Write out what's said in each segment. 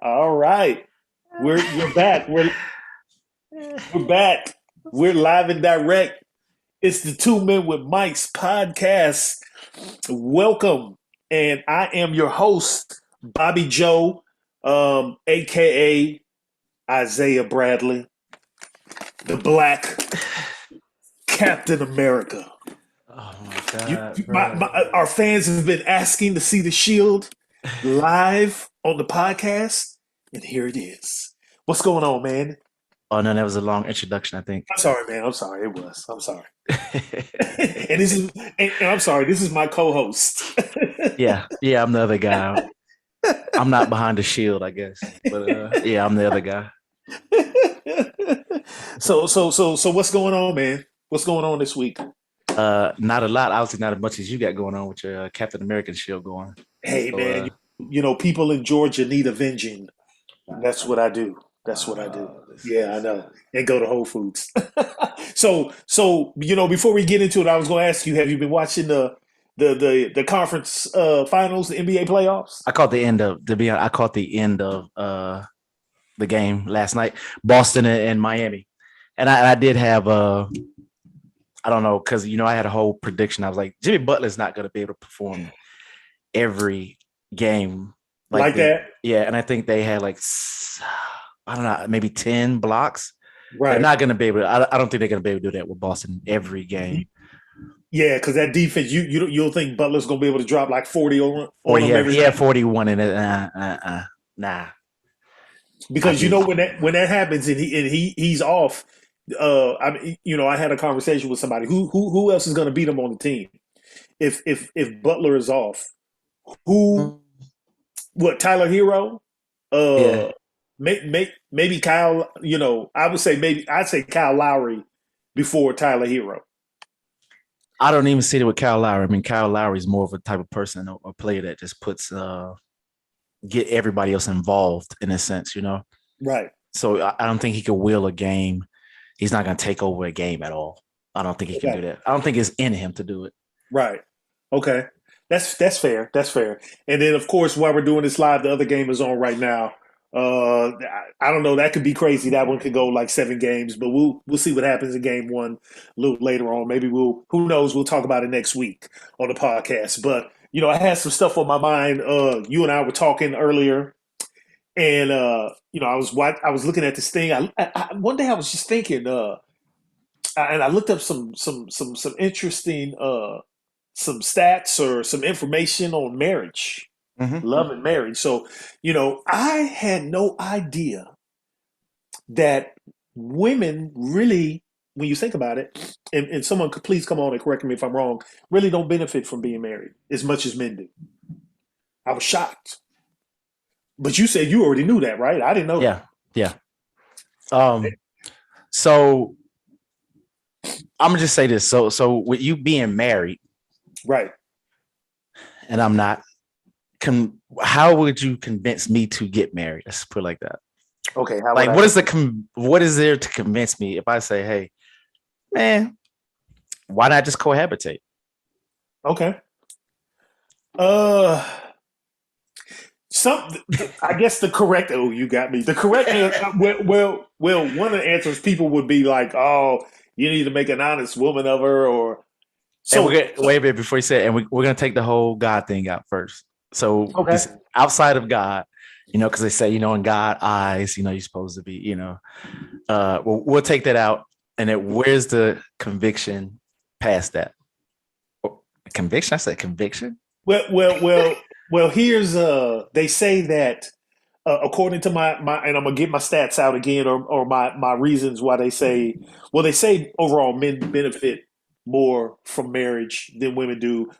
All right. We're back. We're back. We're live and direct. It's the Two Men with Mike's podcast. Welcome. And I am your host, Bobby Joe, aka Isaiah Bradley, the Black Captain America. Oh my God, Our fans have been asking to see the shield live on the podcast, and here it is. What's going on, man? Oh no, that was a long introduction, I think. I'm sorry, man. I'm sorry. It was. I'm sorry. And this is, and I'm sorry. This is my co-host. yeah, I'm the other guy. I'm not behind the shield, I guess. But yeah, I'm the other guy. So, what's going on, man? What's going on this week? Not a lot, obviously not as much as you got going on with your Captain American shield going. Hey, So man. People in Georgia need avenging. That's what I do. That's what I do. Yeah, I know. And go to Whole Foods. So, before we get into it, I was going to ask you: have you been watching the conference finals, the NBA playoffs? I caught the end of I caught the end of the game last night, Boston and Miami. And I did have I don't know, because I had a whole prediction. I was like, Jimmy Butler's not going to be able to perform every game Like that, yeah, and I think they had like I don't know, maybe 10 blocks. They're right? not going to be able to. I don't think they're going to be able to do that with Boston every game. Yeah, because that defense, you'll think Butler's gonna be able to drop like 40 Or on them every he had night. 41 in it. Nah, I Because just when that happens and he's off. I had a conversation with somebody who else is gonna beat him on the team if Butler is off. Who what Tyler Hero? yeah. Uh, maybe Kyle. I would say I'd say Kyle Lowry before Tyler Hero. I don't even see it with Kyle Lowry. I mean, Kyle Lowry is more of a type of person or player that just puts get everybody else involved in a sense. Right. So I don't think he could will a game. He's not going to take over a game at all. I don't think he can do Okay. that. I don't think it's in him to do it. Right. Okay. That's fair. That's fair. And then of course while we're doing this live, the other game is on right now. I don't know. That could be crazy. That one could go like 7 games, but we'll see what happens in game one a little later on. Maybe who knows? We'll talk about it next week on the podcast. But I had some stuff on my mind. You and I were talking earlier, and I was looking at this thing. One day I was just thinking, and I looked up some interesting some stats or some information on marriage, Mm-hmm. love and marriage. So, I had no idea that women really, when you think about it, and someone could please come on and correct me if I'm wrong, really don't benefit from being married as much as men do. I was shocked. But you said you already knew that, right? I didn't know that. Yeah, yeah. Um, so I'm gonna just say this. So with you being married Right. and I'm not, how would you convince me to get married? Let's put it like that. Okay. How would Like, I? what is there to convince me if I say, hey, man, why not just cohabitate? Okay. Uh, Some, I guess the correct. Oh, you got me. The correct answer. Well. One of the answers people would be like, "Oh, you need to make an honest woman of her," or And so. wait a minute before you say it, and we're gonna take the whole God thing out first. So Okay. outside of God, because they say, in God eyes, you're supposed to be, we'll take that out. And then where's the conviction past that? Conviction? I said conviction. Well. Here's They say that according to my, and I'm gonna get my stats out again, or my reasons why they say. Well, they say overall men benefit more from marriage than women do.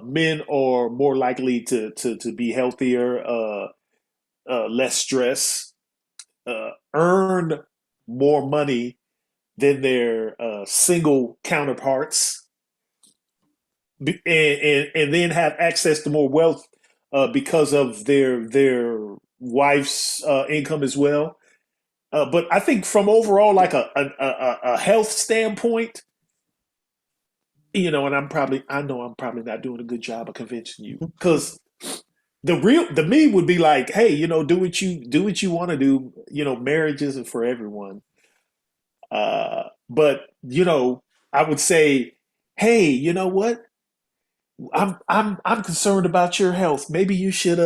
Men are more likely to be healthier, less stress, earn more money than their single counterparts, and then have access to more wealth because of their wife's income as well. But I think from overall like a health standpoint, and I know I'm probably not doing a good job of convincing you because The me would be like, hey, do what you want to do. Marriage isn't for everyone. But I would say, hey, you know what? I'm concerned about your health. Maybe you should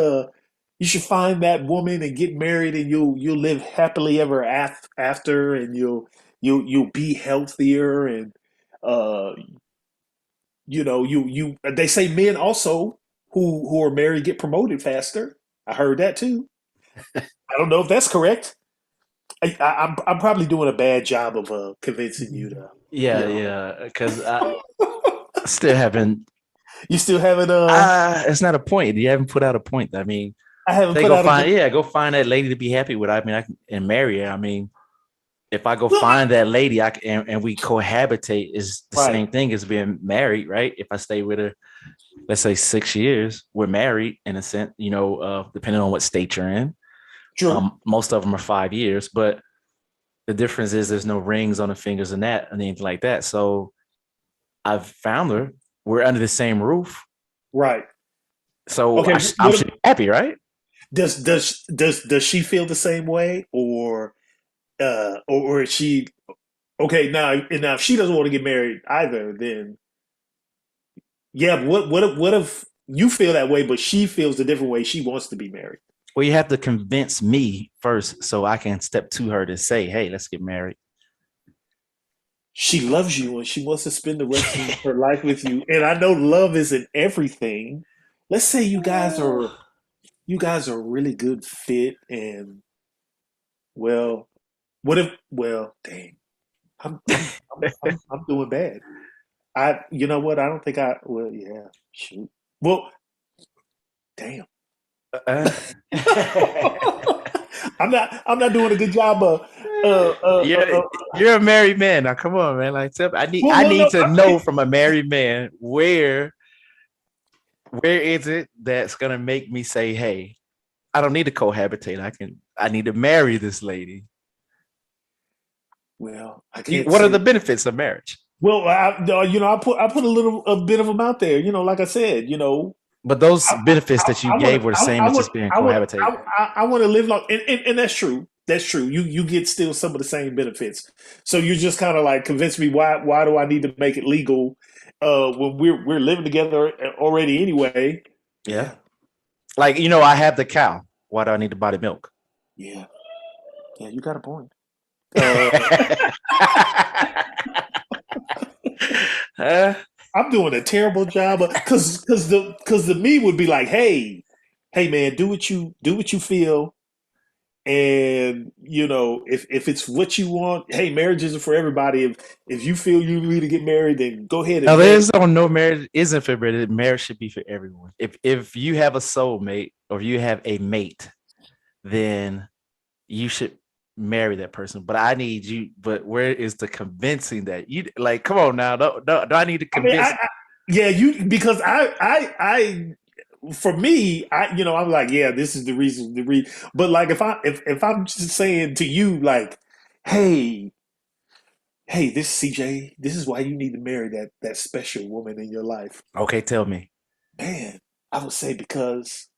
find that woman and get married, and you'll live happily ever after, and you'll be healthier, and uh you they say men also who are married get promoted faster. I heard that too. I don't know if that's correct. I'm probably doing a bad job of convincing you to, Yeah, you know. yeah. Because I still haven't. You still haven't It's not a point. You haven't put out a point. I mean, I haven't they put go out a find. good. Yeah, go find that lady to be happy with. I mean, I can and marry her. I mean, if I go Well, find that lady, and we cohabitate is the right. same thing as being married, right? If I stay with her, let's say 6 years, we're married in a sense. Depending on what state you're in. True. Most of them are 5 years, but the difference is there's no rings on the fingers and that and anything like that. So I've found her. We're under the same roof, Right. so Okay. I should be happy, right? Does she feel the same way, or is she okay now? And now if she doesn't want to get married either, then yeah. But what if you feel that way, but she feels a different way? She wants to be married. Well, you have to convince me first so I can step to her to say, hey, let's get married. She loves you and she wants to spend the rest of her life with you. And I know love isn't everything. Let's say you guys are a really good fit, and well, what if well, dang, I'm doing bad. You know what? I don't think well, yeah, shoot. Well, damn. Uh, I'm not doing a good job of you're you're a married man. Now come on, man. Like well, I well, no, need to know from a married man where is it that's gonna make me say, hey, I don't need to cohabitate. I need to marry this lady. well, I can't What are the say. benefits of marriage? Well, I put a bit of them out there. Like I said, But those I benefits that you I want gave were the same I as want just being I want cohabitating. I want to live long, and that's true. That's true. You get still some of the same benefits. So you just kind of like convince me why do I need to make it legal when we're living together already anyway? Yeah. Yeah, Like, I have the cow. Why do I need to buy the milk? yeah, yeah. You got a point. Uh, uh, I'm doing a terrible job because the me would be like, hey man, do what you feel. And if it's what you want, hey, marriage isn't for everybody. If you feel you need to get married, then go ahead no, and there's no marriage isn't for everybody. Marriage should be for everyone. If you have a soulmate or you have a mate, then you should marry that person. But I need you. But where is the convincing that you like? Come on now. Do I need to I mean, convince? yeah, because for me, I'm like, yeah, this is the reason. But like, if I'm just saying to you, like, hey, hey, this CJ, this is why you need to marry that special woman in your life, Okay, tell me. man. I would say because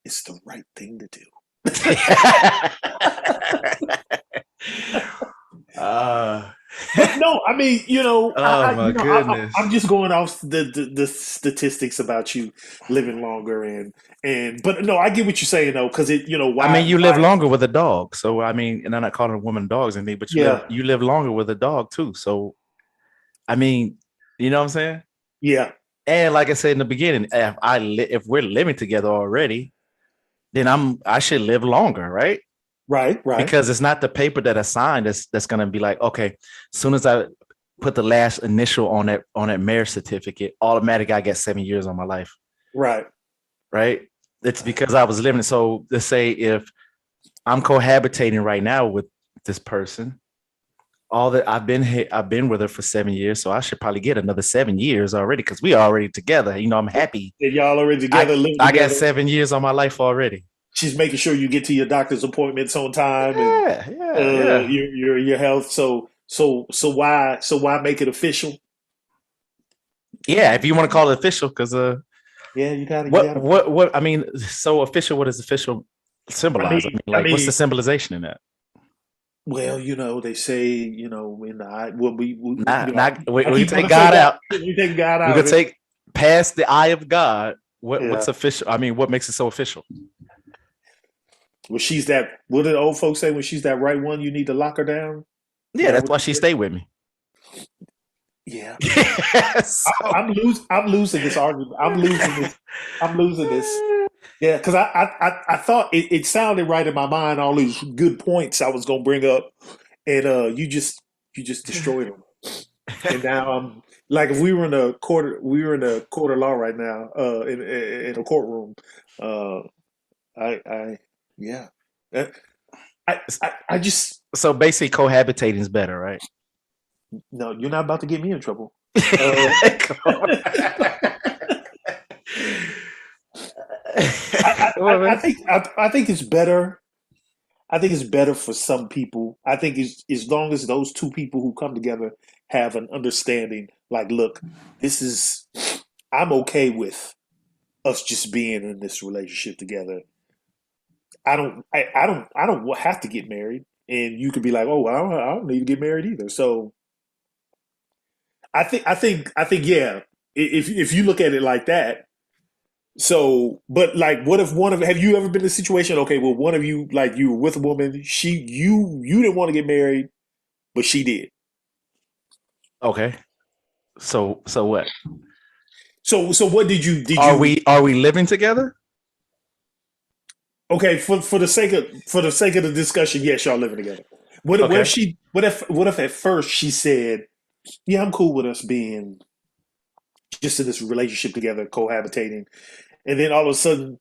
it's the right thing to do. uh, But no, I mean, oh my I'm goodness. just going off the statistics about you living longer, but no, I get what you're saying though, because I mean, why you live longer with a dog. So I mean, and I'm not calling a woman dogs and me, but yeah, you live longer with a dog too. So I mean, you know what I'm saying? yeah, And like I said in the beginning, if we're living together already, then I should live longer, right? right, right, Because it's not the paper that I signed that's gonna be like, okay, as soon as I put the last initial on that marriage certificate, automatic I get 7 years on my life, right, right? It's because I was living. So let's say if I'm cohabitating right now with this person, all that I've been with her for 7 years, so I should probably get another 7 years already because we are already together. I'm happy. and y'all already I together, living I got together. 7 years on my life already. She's making sure you get to your doctor's appointments on time, and Yeah, yeah, yeah. your health. So why make it official? Yeah, if you want to call it official, because Yeah, you What gotta. what I mean, so official, what does official I symbolize? I mean, mean, I like what's the mean, symbolization in that? well, they say, in the eye, well, Not not we I can keep take wanting to say God God, out. we take God We out could of it. take past the eye of God. What's Yeah. official? I mean, what makes it so official? Well, she's that. What did the old folks say when she's that right one? You need to lock her down. Is Yeah, that that's what why they she said? stayed with me. Yeah. So I'm losing this argument. I'm losing this. I'm losing this. Yeah, because I thought it sounded right in my mind. All these good points I was gonna bring up, and you just destroyed them. And now I'm like, if we were in a court of law right now, in a courtroom. Uh, I yeah. Uh, I just so basically cohabitating is better, right? no. You're not about to get me in trouble. Uh, Come on. Come on, man. I think it's better. I think it's better for some people. I think as long as those two people who come together have an understanding, like, look, this is, I'm okay with us just being in this relationship together. I don't have to get married, and you could be like, oh, well, I don't need to get married either. So I think, yeah. If you look at it like that, so, but like, what if have you ever been in a situation? Okay, well, one of you, like, you were with a woman, you didn't want to get married, but she did. Okay. So what? So what did you? Are we living together? Okay, for the sake of the discussion, yes, y'all living together. What if Okay. what if at first she said, yeah, I'm cool with us being just in this relationship together, cohabitating, and then all of a sudden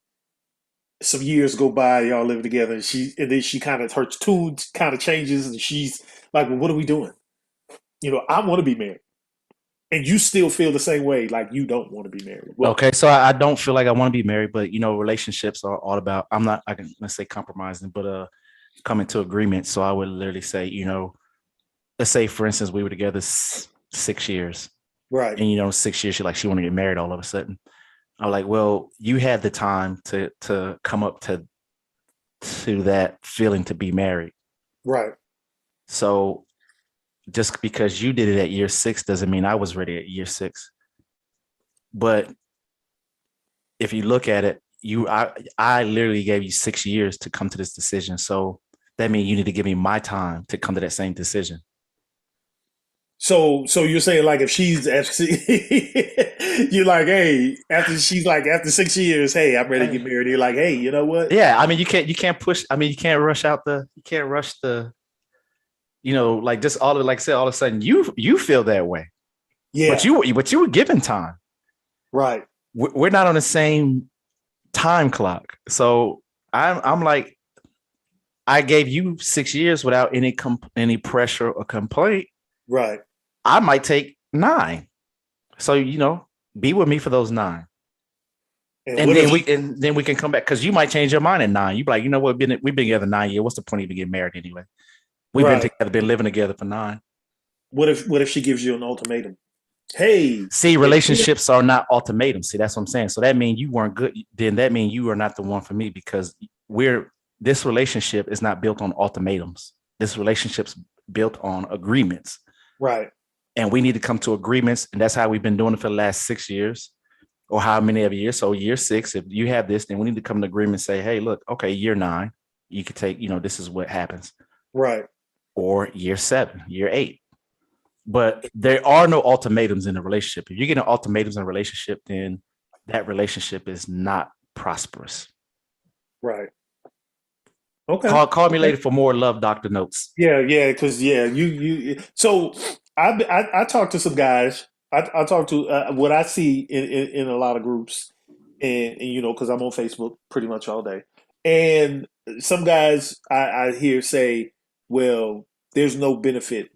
some years go by, y'all living together, and then she kind of, her tune kind of changes, and she's like, well, what are we doing? I want to be married, and you still feel the same way, like you don't want to be married. Well, Okay. So I don't feel like I want to be married, but relationships are all about I'm not I can let's say compromising, but coming to agreement. So I would literally say, let's say for instance we were together 6 years, right, and 6 years she want to get married all of a sudden. I'm like, well, you had the time to come up to that feeling to be married. right, So just because you did it at year 6 doesn't mean I was ready at year 6. But if you look at it, I literally gave you 6 years to come to this decision. So that means you need to give me my time to come to that same decision. So you're saying, like, if she's you're like, hey, after 6 years, hey, I'm ready to get married. You're like, hey, you know what? Yeah, I mean you can't push. I mean you can't rush the like just all of like I said all of a sudden you feel that way, but Yeah, you were given time. right, We're not on the same time clock, so I'm like I gave you 6 years without any pressure or complaint. right. I might take 9. So be with me for those 9, And and what if then we can come back because you might change your mind at 9. You be like, we've been together 9 years. What's the point of even getting married anyway? We've been right? together, been living together for 9. What if she gives you an ultimatum? Hey, See, if you don't- relationships are not ultimatums. See, that's what I'm saying. So that means you weren't good. Then that means you are not the one for me because this relationship is not built on ultimatums. This relationship's built on agreements, right, and we need to come to agreements. And that's how we've been doing it for the last 6 years, or how many of years. So year 6, if you have this, then we need to come to agreement. And say, hey, look, okay, year 9, you could take. This is what happens. right. Or year 7, year 8. But there are no ultimatums in a relationship. If you're getting ultimatums in a relationship, then that relationship is not prosperous. Right. Okay. Call me Okay. later for more love doctor notes. Yeah, yeah, because yeah, you. So I talked to some guys. I talked to, what I see in a lot of groups, and because I'm on Facebook pretty much all day, and some guys I hear say, well, there's no benefit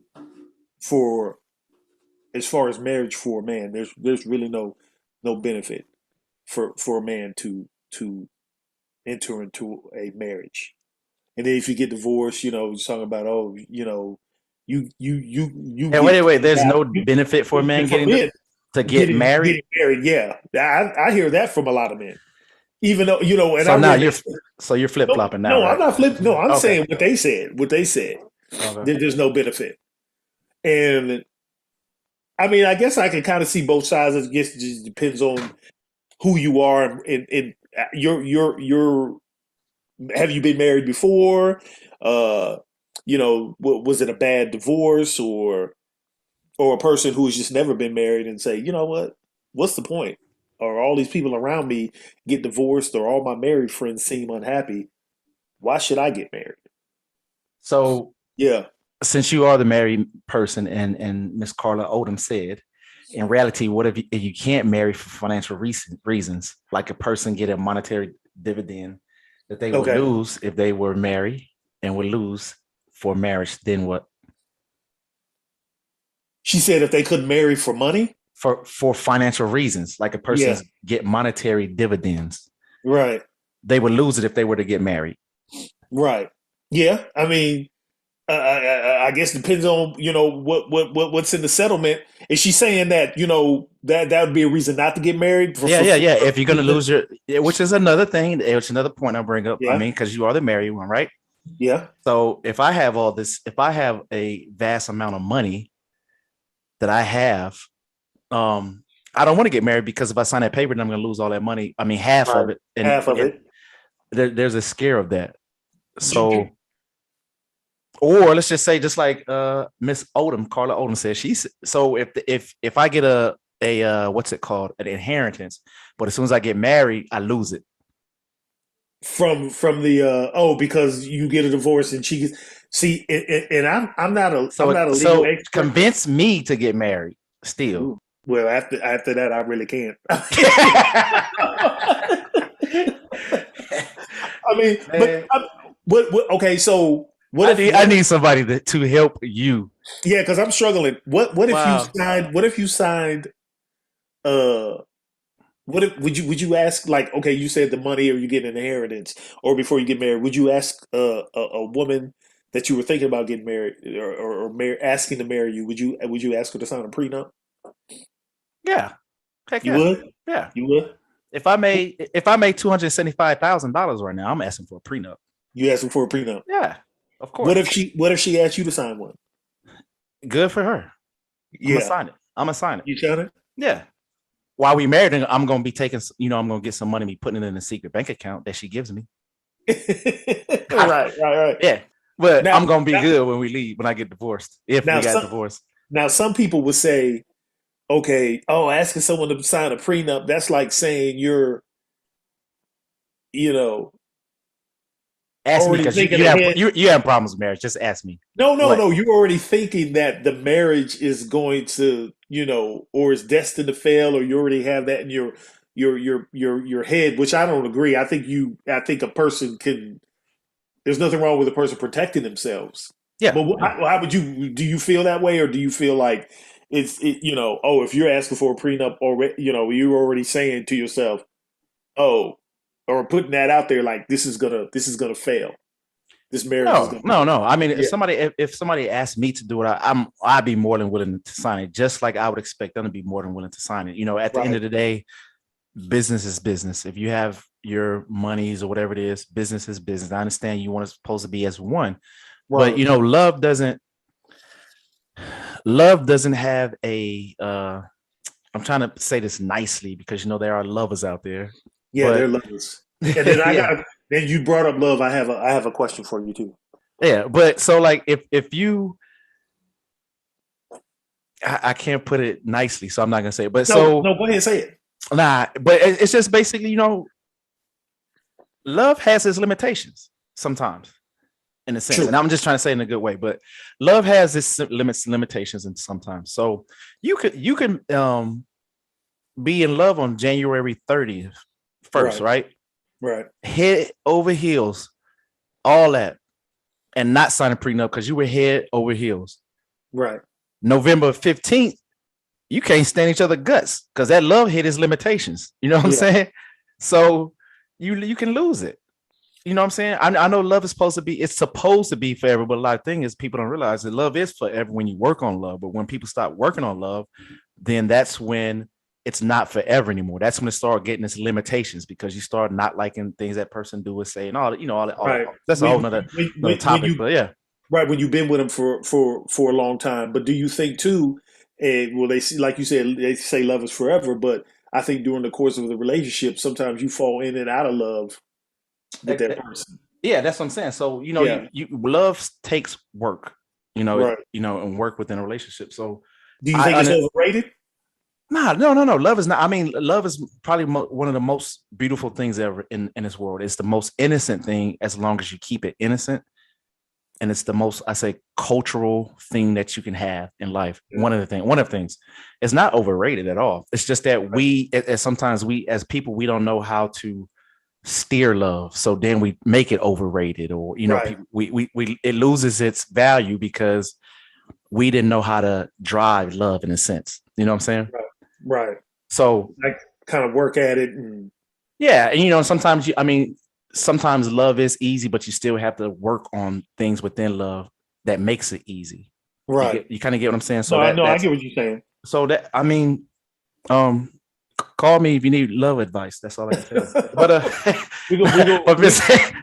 for, as far as marriage for a man. There's really no benefit for a man to enter into a marriage. And then if you get divorced, it's talking about, you And get wait. paid There's out. no benefit for a man For getting men, to get married. getting married. Yeah, I hear that from a lot of men. Even though and So I now read you're that. so you're flip No, flopping now, no, I'm right? not flipping. No, I'm Okay. saying what they said. What they said. Okay. There's no benefit, and I mean, I guess I can kind of see both sides. I guess it just depends on who you are and your have you been married before? Uh, was it a bad divorce or a person who's just never been married and say, you know what? What's the point? Or all these people around me get divorced or all my married friends seem unhappy. Why should I get married? So Yeah. since you are the married person, and Miss Carla Odom said, in reality, what if you can't marry for financial reasons, like a person get a monetary dividend that they would Okay. lose if they were married and would lose for marriage? Then what? She said if they couldn't marry for money. For financial reasons, like a Yeah. person's get monetary dividends, Right. they would lose it if they were to get married. Right. Yeah. I mean, I guess it depends on what's in the settlement. Is she saying that that would be a reason not to get married Yeah. If you're gonna lose your, which is another thing, which is another point I'll bring up. I yeah, mean, because you are the married one, right? yeah, So if I have all this, if I have a vast amount of money that I have, um, I don't want to get married because if I sign that paper, then I'm gonna lose all that money. I mean, half right, of it, and half of it. there's a scare of that. So, or let's just say, just like Miss Odom, Carla Odom said, she's so if I get a what's it called, an inheritance, but as soon as I get married, I lose it. From the because you get a divorce and she see and I'm not a legal So expert. convince me to get married still. Ooh, well, after that, I really can't. I mean, but Man, what? Okay, so what I if need I need somebody to help you. yeah? Because I'm struggling. What if you Wow. signed? What if you signed? Uh, what if would you ask like okay? You said the money or you get an inheritance or before you get married, would you ask a woman that you were thinking about getting married or asking to marry you? Would you ask her to sign a prenup? Yeah. Heck You yeah. would. Yeah. You would. If I made $275,000 right now, I'm asking for a prenup. You asking for a prenup? Yeah, of What course. if she asked you to sign one? Good for her. I'm gonna Yeah, sign it. I'm gonna sign it. you sign it. Yeah. While we married, I'm gonna be taking, I'm gonna get some money, be putting it in a secret bank account that she gives me. Right, right, right. Yeah. But Now, I'm gonna be now, good when we leave, when I get divorced. If now, we got some divorced. now some people would say, okay, oh, asking someone to sign a prenup, that's like saying you're, you know, Ask me already because you thinking you have ahead. you have problems with marriage. Just ask me. No, no, What? no. You're already thinking that the marriage is going to, or is destined to fail, or you already have that in your head, which I don't agree. I think a person can. There's nothing wrong with a person protecting themselves. Yeah. But Yeah. how would do you feel that way, or do you feel like oh, if you're asking for a prenup, or you're already saying to yourself, oh, or putting that out there like this is gonna fail. This marriage is No, gonna no, fail. no. I mean, if Yeah. somebody asked me to do it, I'd be more than willing to sign it. Just like I would expect them to be more than willing to sign it. At the end Right. of the day, business is business. If you have your monies or whatever it is, business is business. I understand you want it supposed to be as one, but Right. love doesn't have a. I'm trying to say this nicely because there are lovers out there, Yeah, they're but lovers. And then yeah, then you brought up love. I have a question for you too. yeah. But so like if you, I can't put it nicely, so I'm not gonna say it. But No, so no, go ahead and say it. nah, but it's just basically, love has its limitations sometimes, in a sense. And True. I'm just trying to say it in a good way, but love has its limitations and sometimes. So you can be in love on January 30th first, Right. right? Right. Head over heels, all that, and not sign a prenup because you were head over heels. Right. November 15th, you can't stand each other guts because that love hit its limitations. You know what I'm Yeah. saying? So you can lose it. You know what I'm saying? I know love is supposed to be forever, but a lot of things is people don't realize that love is forever when you work on love. But when people stop working on love, then that's when it's not forever anymore. That's when it start getting its limitations because you start not liking things that person do or say and all that, Right. that's a whole nother When topic. you But yeah, right when you've been with them for a long time. But do you think too? Well, they see, like you said, they say love is forever. But I think during the course of the relationship, sometimes you fall in and out of love with that person. yeah, that's what I'm saying. So, Yeah. you love takes work, Right. and work within a relationship. So Do you think it's I overrated? nah, no. Love is not. I mean, love is probably one of the most beautiful things ever in this world. It's the most innocent thing as long as you keep it innocent, and it's the most, I say, cultural thing that you can have in life. Yeah. One of the things, it's not overrated at all. It's just that Right. sometimes we as people we don't know how to steer love, so then we make it overrated, or Right. people, we it loses its value because we didn't know how to drive love in a sense. You know what I'm saying? Right. Right. So Like kind of work at it and yeah, and sometimes sometimes love is easy, but you still have to work on things within love that makes it easy. right. You kind of get what I'm saying. No, So I know. I that's get what you're saying. so that I mean, um, call me if you need love advice. That's all I can tell you. But we go. but Miss,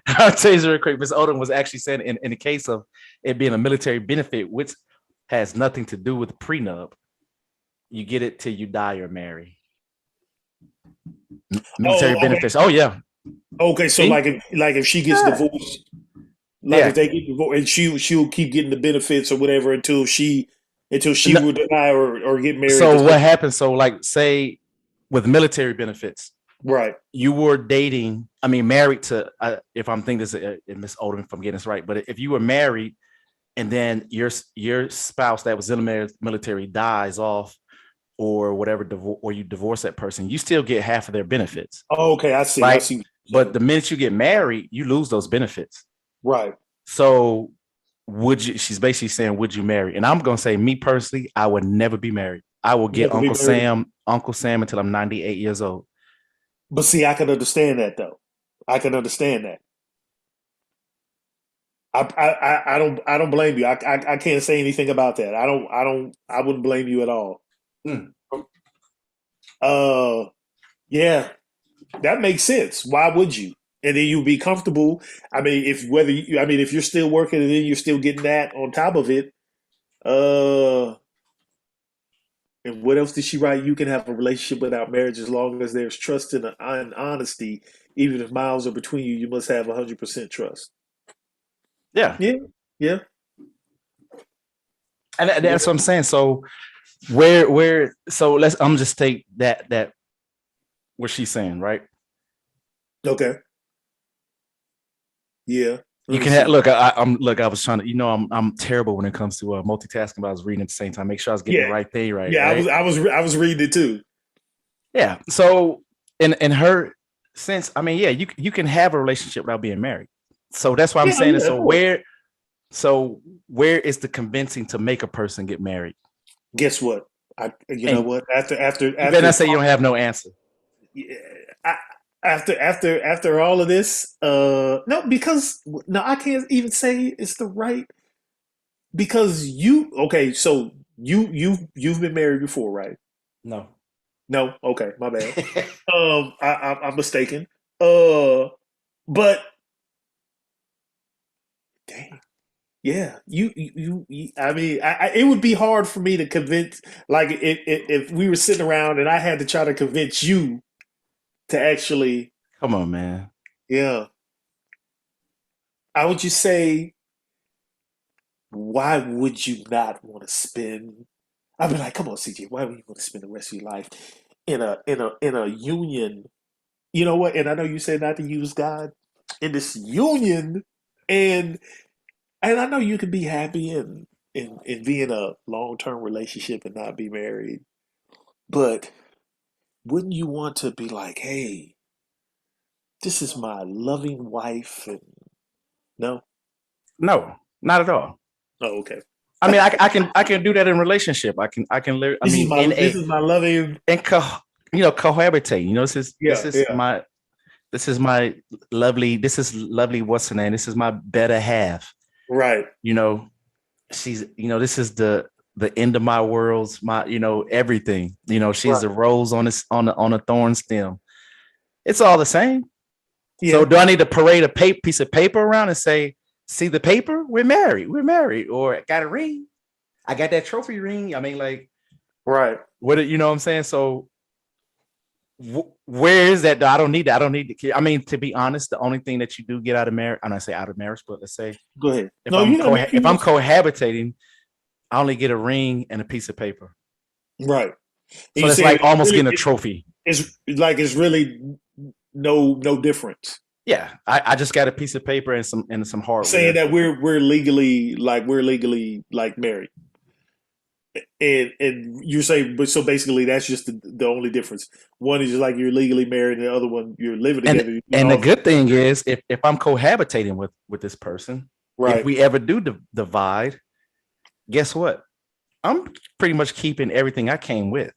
I'll tell you real quick. Miss Odom was actually saying in the case of it being a military benefit, which has nothing to do with prenup, you get it till you die or marry. Military Oh, okay. benefits. Oh yeah. Okay, so See? like if she gets Yeah. divorced, like Yeah. if they get divorced, and she'll keep getting the benefits or whatever until she No, will deny or get married to so some. what happens? So like say with military benefits, Right. you were dating, I mean, married to, if I'm thinking this, Miss Odom, if I'm getting this right, but if you were married and then your spouse that was in the military dies off or whatever, or you divorce that person, you still get half of their benefits, Oh, okay, I see. I right? see what you're But saying. the minute you get married, you lose those benefits. Right. So would you, she's basically saying, would you marry? And I'm going to say, me personally, I would never be married. I will get Never be married. Uncle Sam until I'm 98 years old. But see, I can understand that though. I can understand that. I don't blame you. I can't say anything about that. I wouldn't blame you at all. Mm. Uh yeah, that makes sense. Why would you? And then you'll be comfortable. I mean, if you're still working and then you're still getting that on top of it, uh, and what else did she write? You can have a relationship without marriage as long as there's trust and honesty. Even if miles are between you, you must have 100% trust. Yeah. Yeah, yeah, And yeah. that's what I'm saying. So so I'm just take that what she's saying, right? Okay, yeah. Let You me can have, see. look. I was trying to. I'm terrible when it comes to multitasking. But I was reading at the same time. Make sure I was getting the Yeah, right thing right. yeah. Right. I was reading it too. Yeah. So in her sense, I mean, yeah, you can have a relationship without being married. So that's why I'm Yeah, saying it. yeah. Of course. So where is the convincing to make a person get married? Guess what? You know And what? you better After not say you don't have no answer. yeah, I, after all of this, no, because no, I can't even say it's the right because you okay. So you've been married before, right? No. No, okay, my bad. I'm mistaken. Uh, but dang, yeah, I mean, it would be hard for me to convince. Like, if we were sitting around and I had to try to convince you to actually, Come on, man. yeah, I would just say, why would you not want to spend? I'd be like, come on, CJ, why would you want to spend the rest of your life in a union? You know what? And I know you said not to use God in this union, and I know you can be happy in be in a long term relationship and not be married, but wouldn't you want to be like, hey, this is my loving wife? And no, No, not at all. oh, okay. I mean, I can do that in relationship. I mean, This is my loving. in cohabitate. Yeah, yeah, this is my this is lovely. What's her name? This is my better half. right. You know, this is the the end of my worlds, my, everything. She's Right. the rose on this on a thorn stem. It's all the same. So Yeah. do I need to parade a piece of paper around and say, see the paper? We're married. We're married. Or got a ring. I got that trophy ring. I mean, like, Right. what, you know what I'm saying? So where is that? I don't need that. I don't need to. I mean, to be honest, the only thing that you do get out of marriage, I'm not say out of marriage, but let's say Go ahead. if No, I'm you're not making if I'm no. cohabitating, I only get a ring and a piece of paper. Right. And So you that's saying like almost really, getting a trophy. it's really no difference. Yeah, I just got a piece of paper and some Saying hardware. that we're legally like married, and you're saying, but so basically that's just the only difference. One is just like you're legally married, and the other one you're living And together. You and the know, good thing is, if I'm cohabitating with this person, if right, we ever do divide, guess what? I'm pretty much keeping everything I came with,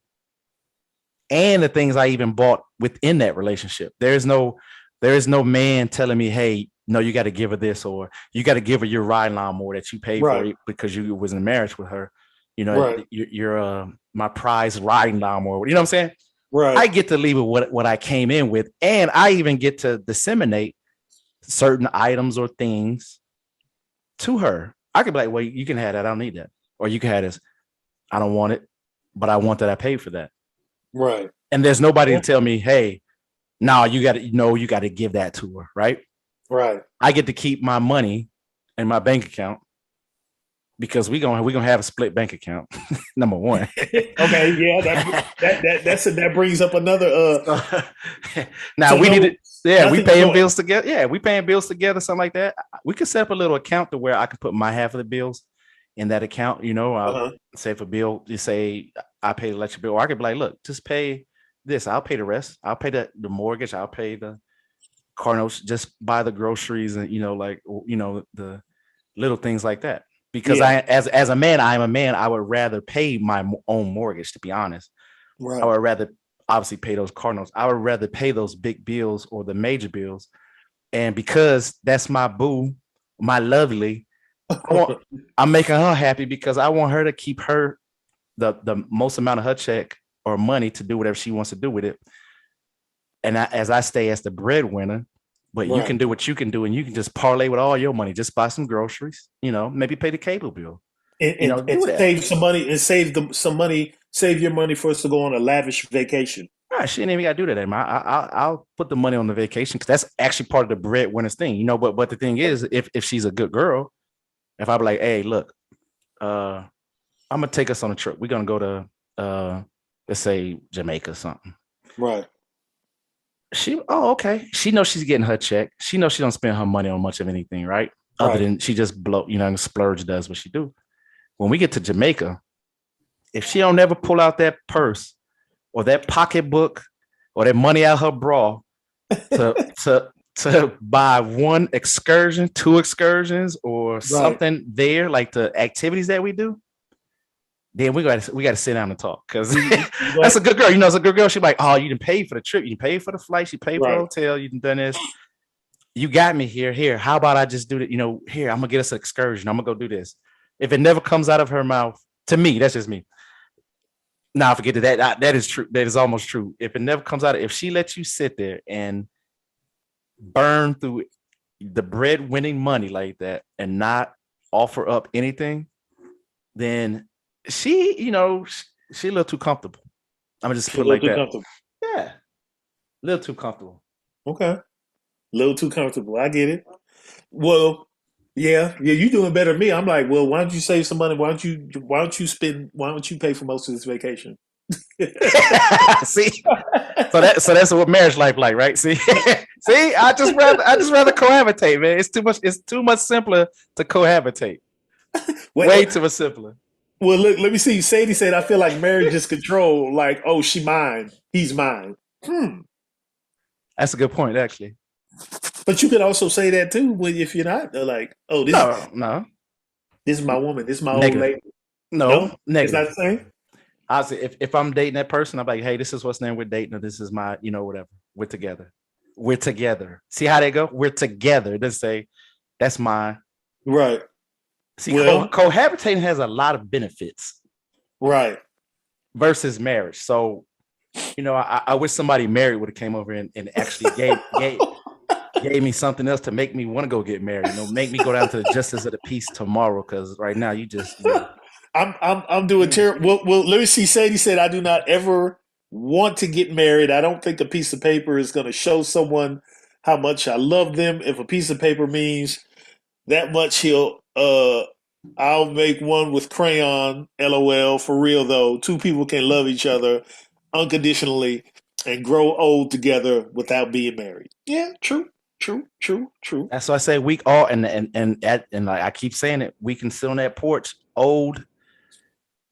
and the things I even bought within that relationship. There is no man telling me, hey, no, you got to give her this, or you got to give her your riding lawnmower that you paid for right, it because you was in marriage with her. right, You're my prized riding lawnmower. You know what I'm saying? right, I get to leave with what I came in with, and I even get to disseminate certain items or things to her. I could be like, well, you can have that. I don't need that. Or you can have this. I don't want it, but I want that. I paid for that. right, And there's nobody yeah, to tell me, hey, no, you got to give that to her, right? right. I get to keep my money in my bank account because we're gonna have a split bank account. Number one. Okay, yeah, that brings up another So, now so we need no to, yeah, we nothing. paying Go ahead. bills together. Yeah, we paying bills together, something like that. We could set up a little account to where I can put my half of the bills in that account. I'll Uh-huh. say if a bill, you say I pay the electric bill, or I could be like, look, just pay this. I'll pay the rest. I'll pay the mortgage. I'll pay the car notes. Just buy the groceries and like the little things like that. Because Yeah, as a man, I'm a man. I would rather pay my own mortgage. To be honest, I right. would rather obviously pay those car notes. I would rather pay those big bills or the major bills. And because that's my boo, my lovely, I want I'm making her happy because I want her to keep the most amount of her check or money to do whatever she wants to do with it. And as I stay as the breadwinner, but you Right. can do what you can do, and you can just parlay with all your money. Just buy some groceries, maybe pay the cable bill, And do that. save some money and some money, save your money for us to go on a lavish vacation. Nah, she ain't even got to do that anymore. I'll put the money on the vacation because that's actually part of the breadwinner's thing, But the thing is, if she's a good girl, if I be like, hey, look, uh, I'm gonna take us on a trip. We're gonna go to let's say Jamaica or something. Right. Okay. She knows she's getting her check. She knows she don't spend her money on much of anything, right? Other Right. than she just blow, and splurge does what she do. When we get to Jamaica, if she don't ever pull out that purse or that pocketbook or that money out her bra to buy one excursion, two excursions, or Right. something there, like the activities that we do, then we got to sit down and talk because You that's a right. good girl. It's a good girl. She's like, oh, you didn't pay for the trip, you didn't pay for the flight, you paid for the Right. hotel, you done this. You got me here. Here, how about I just do that? Here, I'm gonna get us an excursion. I'm gonna go do this. If it never comes out of her mouth, to me, that's just me. Now, forget that. That is true. That is almost true. If it never comes out, if she lets you sit there and burn through the bread winning money like that and not offer up anything, then she a little too comfortable. I'm gonna just She's a put it little like too that. comfortable. Yeah, a little too comfortable. Okay. A little too comfortable. I get it. Well, yeah, you doing better than me. I'm like, well, why don't you save some money? Why don't you pay for most of this vacation? See, so that's what marriage life like, right? See, see, I just rather cohabitate, man. It's too much simpler to cohabitate. Way Well, too much simpler. well, look, let me see. Sadie said, I feel like marriage is control. Like, oh, she mine. He's mine. Hmm. That's a good point, actually. But you could also say that too if you're not. They're like, oh, No, no, this is my woman. This is my old negative. lady. No, No, it's not negative. the same. I say if I'm dating that person, I'm like, hey, this is what's name we're dating, or this is my, whatever. We're together. We're together. See how they go? We're together. They say that's mine. Right. See, Well, cohabitating has a lot of benefits. Right. versus marriage. So, I wish somebody married would have came over and actually gave me something else to make me want to go get married. Make me go down to the justice of the peace tomorrow. Because right now you just, I'm doing mm, terrible. Well, let me see. Sadie said, I do not ever want to get married. I don't think a piece of paper is going to show someone how much I love them. If a piece of paper means that much, I'll make one with crayon. LOL. For real though, two people can love each other unconditionally and grow old together without being married. Yeah, true, true, true, true. that's why I say we all and like I keep saying it, we can sit on that porch, old,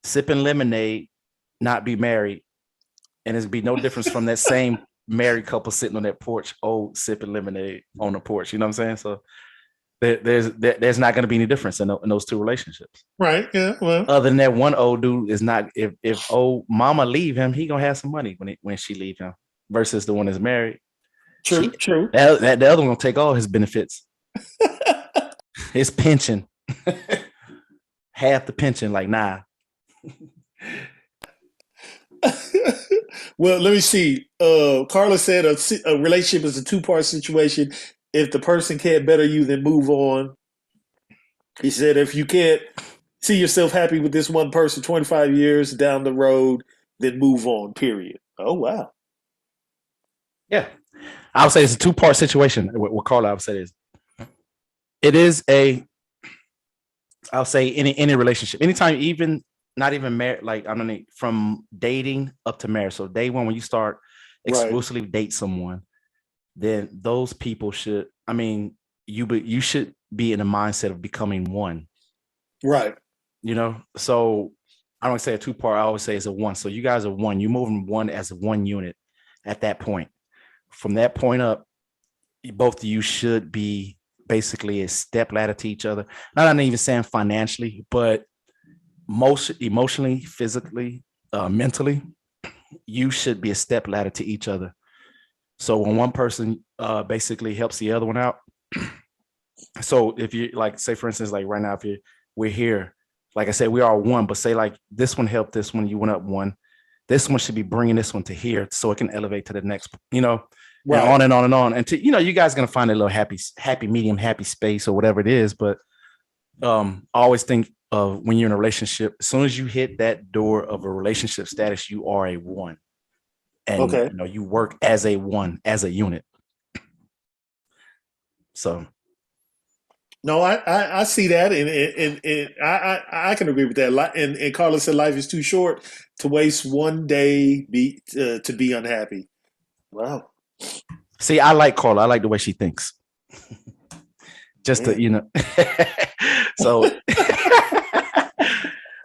sipping lemonade, not be married, and it's be no difference from that same married couple sitting on that porch, old, sipping lemonade on the porch. You know what I'm saying? So there's not going to be any difference in those two relationships. Right. Yeah. Well, Other than that, one old dude is not. If old mama leave him, he gonna have some money when she leave him. Versus the one that's married, true, true. the other one gonna take all his benefits, his pension, half the pension. Like nah, Well, let me see. Carla said a relationship is a two-part situation. If the person can't better you, then move on. He said if you can't see yourself happy with this one person 25 years down the road, then move on, period. Oh, wow. yeah. I would say it's a two-part situation. What Carla I would say is it is a. I'll say any relationship, anytime, even not even married. Like I don't know, from dating up to marriage. So day one, when you start Right, exclusively date someone, then those people should. I mean, you should be in the mindset of becoming one. right. So I don't say a two part. I always say it's a one. So you guys are one. You move from one as a one unit at that point. From that point up, both of you should be basically a step ladder to each other. Not even saying financially, but most emotionally, physically, mentally, you should be a step ladder to each other. So when one person basically helps the other one out, so if you like, say for instance, like right now, if we're here, like I said, we are one, but say like this one helped this one, you went up one. This one should be bringing this one to here so it can elevate to the next, and Right. on and on and on. And you guys are gonna find a little happy medium, happy space or whatever it is. But I always think of when you're in a relationship, as soon as you hit that door of a relationship status, you are a one. And Okay. you work as a one, as a unit. So No, I see that, and I can agree with that. And Carlos said life is too short to waste one day to be unhappy. Wow, see, I like Carla. I like the way she thinks. Just to, man. so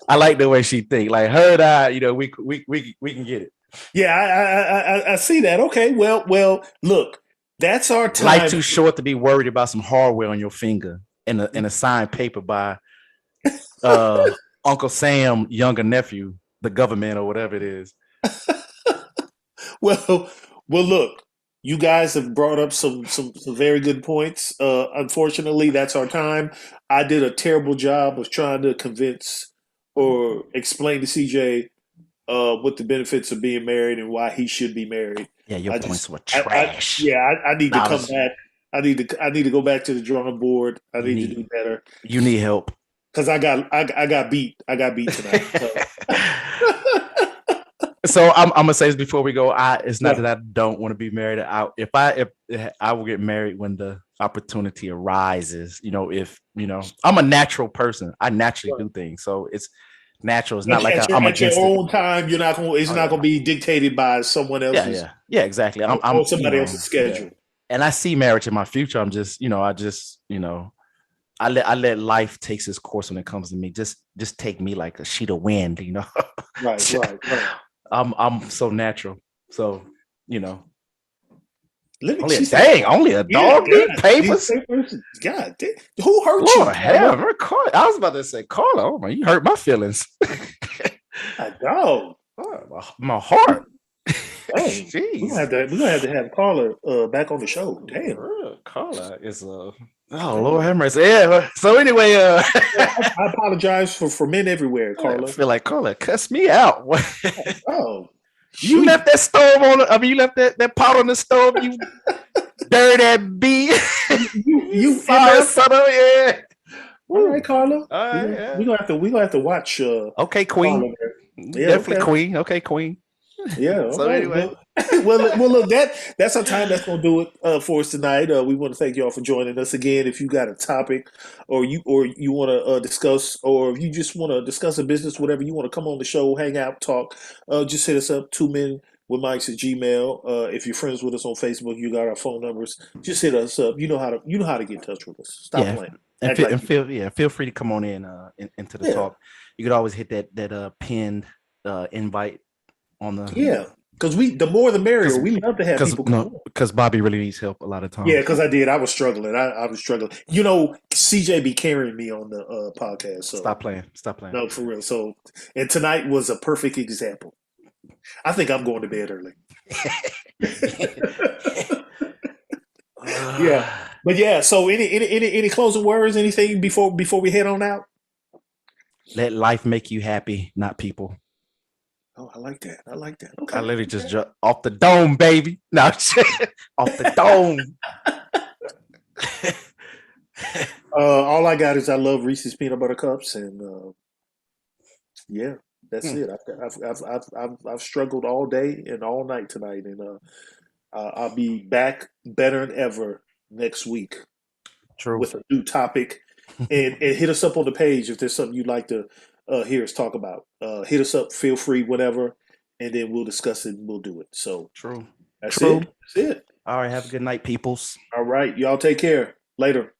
I like the way she think. Like her and I, we can get it. Yeah, I see that. Okay, well, look, that's our Life time. too short to be worried about some hardware on your finger and a signed paper by uh Uncle Sam, younger nephew, the government or whatever it is. Well, look, you guys have brought up some very good points. Unfortunately, that's our time. I did a terrible job of trying to convince or explain to CJ what the benefits of being married and why he should be married. Yeah, your I points just, were I trash. yeah, I need to Now come back. I need to go back to the drawing board. I you need to need do better you need help. because I got beat. I got beat tonight. So So I'm gonna say this before we go. It's not yeah, that I don't want to be married. If I will get married when the opportunity arises. If I'm a natural person. I naturally right. do things, so it's natural. It's not like At I'm at your against it. own time, you're not going. It's Oh not yeah, going to be dictated by someone yeah, else's yeah, yeah. Exactly. I'm or somebody else's yeah. schedule. And I see marriage in my future. I'm just I just I let life takes its course when it comes to me. Just take me like a sheet of wind. Right, right, right. I'm so natural. So, you know, Let me. only a She said, dang, only a "Yeah, dog need God, these papers. papers. God, who hurt you, Lord Carla? have her Carla. I was about to say, Carla, oh my, you hurt my feelings. A dog. Oh, my heart. Dang, Jeez. we're gonna have to have Carla back on the show. Damn. For real, Carla is oh Lord have mercy. Yeah. So anyway, Yeah, I apologize for men everywhere, I Carla. feel like Carla cussed me out. Oh, You shoot. left that stove on. I mean, you left that pot on the stove. You dirty bee. You You sorry, MF? son of yeah. All right, Woo. Carla. All right, yeah. We gonna have to watch Okay, Carla Queen. there. Yeah, Definitely okay. Queen. Okay, Queen. Yeah, all So right. anyway, Well, well, look, that's our time. That's gonna do it for us tonight. We want to thank y'all for joining us again. If you got a topic, or you want to discuss, or if you just want to discuss a business, whatever you want to come on the show, hang out, talk, just hit us up. 2 men with mics at Gmail. If you're friends with us on Facebook, you got our phone numbers. Just hit us up. You know how to get in touch with us. Stop yeah, playing. Act like you. feel free to come on into the Yeah, talk. You could always hit that pinned invite on the yeah. Because the more the merrier. because We love to have people come no on. because Bobby really needs help a lot of Yeah, times. because I did. I was struggling. I was struggling. You know, CJ be carrying me on the podcast. So Stop playing. Stop playing. no, for real. So and tonight was a perfect example. I think I'm going to bed early. Yeah, but yeah. So any closing words? Anything before we head on out? Let life make you happy, not people. Oh, I like that. I like that. I Okay. literally just jumped off the dome, baby. No, off the dome. All I got is I love Reese's peanut butter cups, and yeah, that's Hmm, it. I've struggled all day and all night tonight, and I'll be back better than ever next week true. with a new topic. And hit us up on the page if there's something you'd like to hear us talk about. Hit us up, feel free, whatever, and then we'll discuss it and we'll do it. So True. that's True. it. That's it. All right. Have a good night, peoples. All right. Y'all take care. Later.